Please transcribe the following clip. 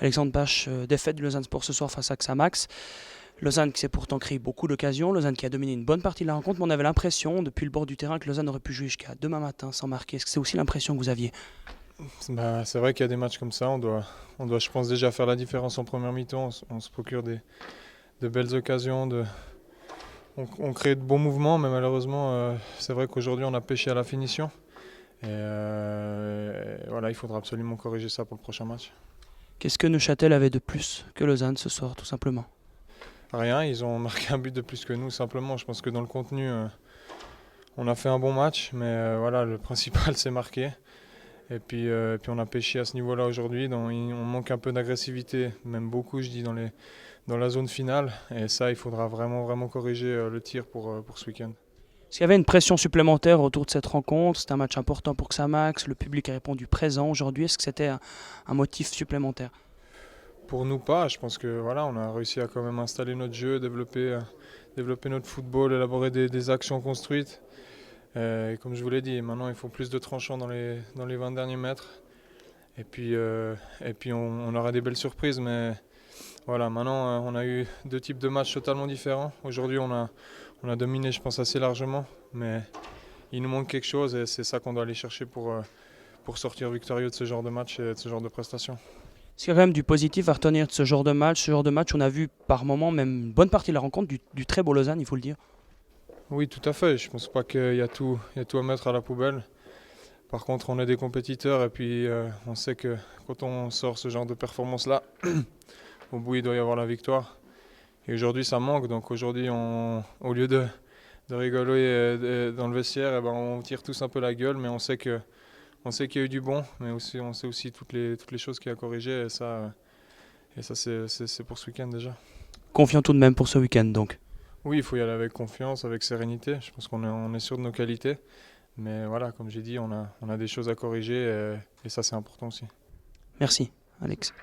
Alexandre Bache, défaite de Lausanne Sport ce soir face à Xamax. Lausanne qui s'est pourtant créé beaucoup d'occasions, Lausanne qui a dominé une bonne partie de la rencontre, mais on avait l'impression depuis le bord du terrain que Lausanne aurait pu jouer jusqu'à demain matin sans marquer. Est-ce que c'est aussi l'impression que vous aviez? C'est vrai qu'il y a des matchs comme ça, on doit je pense déjà faire la différence en première mi-temps, on se procure de belles occasions, on crée de bons mouvements, mais malheureusement c'est vrai qu'aujourd'hui on a pêché à la finition. Et voilà, il faudra absolument corriger ça pour le prochain match. Qu'est-ce que Neuchâtel avait de plus que Lausanne ce soir, tout simplement? Rien, ils ont marqué un but de plus que nous simplement. Je pense que dans le contenu, on a fait un bon match, mais voilà, le principal c'est marqué. Et puis on a pêché à ce niveau-là aujourd'hui. On manque un peu d'agressivité, même beaucoup, je dis, dans la zone finale. Et ça, il faudra vraiment, vraiment corriger le tir pour ce week-end. Est-ce qu'il y avait une pression supplémentaire autour de cette rencontre? C'était un match important pour Xamax, le public a répondu présent aujourd'hui. Est-ce que c'était un motif supplémentaire? Pour nous, pas. Je pense que voilà, on a réussi à quand même installer notre jeu, développer notre football, élaborer des actions construites. Et comme je vous l'ai dit, maintenant il faut plus de tranchants dans les 20 derniers mètres. Et puis on aura des belles surprises. Mais voilà, maintenant on a eu deux types de matchs totalement différents. Aujourd'hui on a dominé, je pense, assez largement. Mais il nous manque quelque chose et c'est ça qu'on doit aller chercher pour sortir victorieux de ce genre de match et de ce genre de prestations. Est-ce qu'il y a quand même du positif à retenir de ce genre de match? Ce genre de match, on a vu par moments, même une bonne partie de la rencontre, du très beau Lausanne, il faut le dire. Oui, tout à fait. Je pense pas qu'il y a tout à mettre à la poubelle. Par contre, on est des compétiteurs et puis on sait que quand on sort ce genre de performance-là, au bout, il doit y avoir la victoire. Et aujourd'hui, ça manque. Donc aujourd'hui, au lieu de rigoler dans le vestiaire, eh ben, on tire tous un peu la gueule, mais on sait qu'il y a eu du bon, mais aussi, on sait aussi toutes les choses qu'il y a à corriger. Et ça c'est pour ce week-end déjà. Confiant tout de même pour ce week-end, donc. Oui, il faut y aller avec confiance, avec sérénité. Je pense qu'on est sûr de nos qualités. Mais voilà, comme j'ai dit, on a des choses à corriger et ça c'est important aussi. Merci, Alex.